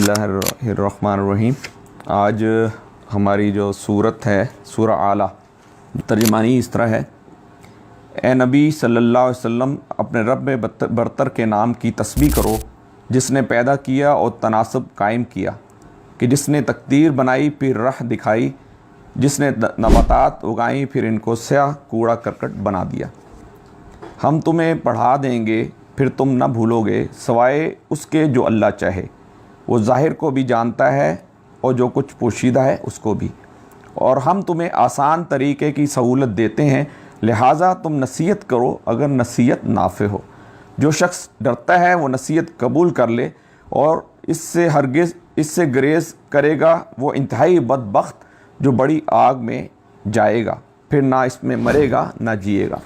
اللہ الرحمن الرحیم۔ آج ہماری جو صورت ہے سورہ اعلیٰ، ترجمانی اس طرح ہے: اے نبی صلی اللہ علیہ وسلم، اپنے رب برتر کے نام کی تسبیح کرو جس نے پیدا کیا اور تناسب قائم کیا، کہ جس نے تقدیر بنائی پھر راہ دکھائی، جس نے نباتات اگائیں پھر ان کو سیاہ کوڑا کرکٹ بنا دیا۔ ہم تمہیں پڑھا دیں گے پھر تم نہ بھولو گے سوائے اس کے جو اللہ چاہے۔ وہ ظاہر کو بھی جانتا ہے اور جو کچھ پوشیدہ ہے اس کو بھی، اور ہم تمہیں آسان طریقے کی سہولت دیتے ہیں، لہٰذا تم نصیحت کرو اگر نصیحت نافع ہو۔ جو شخص ڈرتا ہے وہ نصیحت قبول کر لے، اور اس سے گریز کرے گا وہ انتہائی بدبخت جو بڑی آگ میں جائے گا، پھر نہ اس میں مرے گا نہ جیے گا۔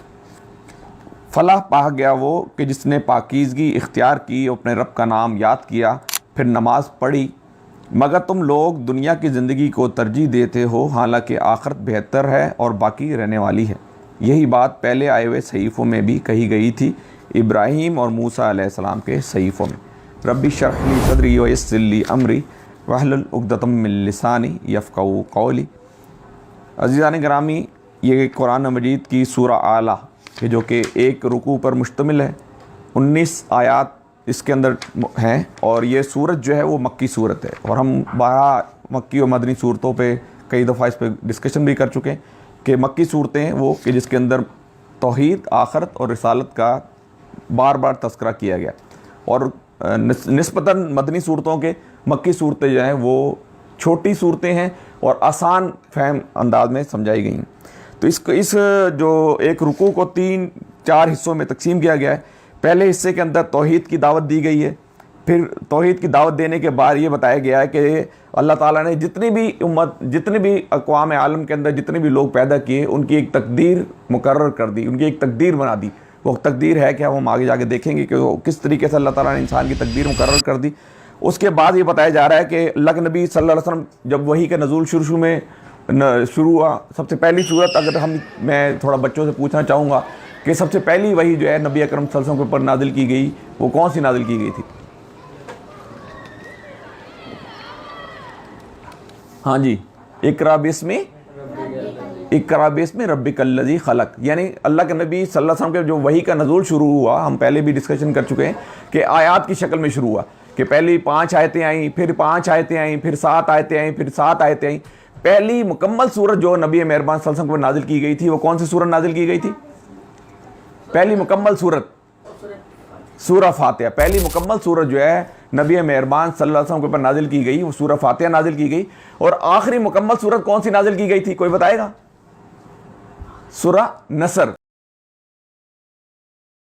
فلاح پا گیا وہ کہ جس نے پاکیزگی اختیار کی اور اپنے رب کا نام یاد کیا پھر نماز پڑھی۔ مگر تم لوگ دنیا کی زندگی کو ترجیح دیتے ہو، حالانکہ آخرت بہتر ہے اور باقی رہنے والی ہے۔ یہی بات پہلے آئے ہوئے صحیفوں میں بھی کہی گئی تھی، ابراہیم اور موسیٰ علیہ السلام کے صحیفوں میں۔ ربی اشرح لی صدری ویسر لی امری واحلل عقدۃ من لسانی یفقہوا قولی۔ عزیزان گرامی، یہ قرآن مجید کی سورہ اعلیٰ کہ جو کہ ایک رکوع پر مشتمل ہے، 19 آیات اس کے اندر ہیں، اور یہ سورت جو ہے وہ مکی سورت ہے، اور ہم 12 مکی و مدنی صورتوں پہ کئی دفعہ اس پہ ڈسکشن بھی کر چکے ہیں کہ مکی صورتیں ہیں وہ کہ جس کے اندر توحید، آخرت اور رسالت کا بار بار تذکرہ کیا گیا، اور نسبتاً مدنی صورتوں کے مکی صورتیں جو ہیں وہ چھوٹی صورتیں ہیں اور آسان فہم انداز میں سمجھائی گئی ہیں۔ تو اس جو ایک رکوع کو 3-4 حصوں میں تقسیم کیا گیا ہے۔ پہلے حصے کے اندر توحید کی دعوت دی گئی ہے، پھر توحید کی دعوت دینے کے بعد یہ بتایا گیا ہے کہ اللہ تعالیٰ نے جتنی بھی اقوام عالم کے اندر جتنے بھی لوگ پیدا کیے ان کی ایک تقدیر مقرر کر دی، ان کی ایک تقدیر بنا دی۔ وہ تقدیر ہے کہ ہم آگے جا کے دیکھیں گے کہ وہ کس طریقے سے اللہ تعالیٰ نے انسان کی تقدیر مقرر کر دی۔ اس کے بعد یہ بتایا جا رہا ہے کہ اللہ کے نبی صلی اللہ علیہ وسلم جب وحی کا نزول شروع ہوا، سب سے پہلی صورت اگر میں تھوڑا بچوں سے پوچھنا چاہوں گا کہ سب سے پہلی وحی جو ہے نبی اکرم صلی اللہ علیہ وسلم کے اوپر نازل کی گئی وہ کون سی نازل کی گئی تھی؟ ہاں جی، اقرأ باسم ربک الذی خلق، یعنی اللہ کے نبی صلی اللہ علیہ وسلم کے جو وحی کا نزول شروع ہوا، ہم پہلے بھی ڈسکشن کر چکے ہیں کہ آیات کی شکل میں شروع ہوا، کہ پہلی 5 آیتیں آئیں، پھر 5 آیتیں آئیں، پھر 7 آیتیں آئیں، پھر 7 آیتیں آئیں۔ پہلی مکمل سورت جو نبی مہربان صلی اللہ علیہ وسلم پر نازل کی گئی تھی وہ کون سی سورت نازل کی گئی تھی؟ پہلی مکمل سورت سورہ فاتحہ۔ پہلی مکمل سورت جو ہے نبی مہربان صلی اللہ علیہ وسلم کے اوپر نازل کی گئی وہ سورہ فاتحہ نازل کی گئی، اور آخری مکمل سورت کون سی نازل کی گئی تھی؟ کوئی بتائے گا؟ سورہ نصر۔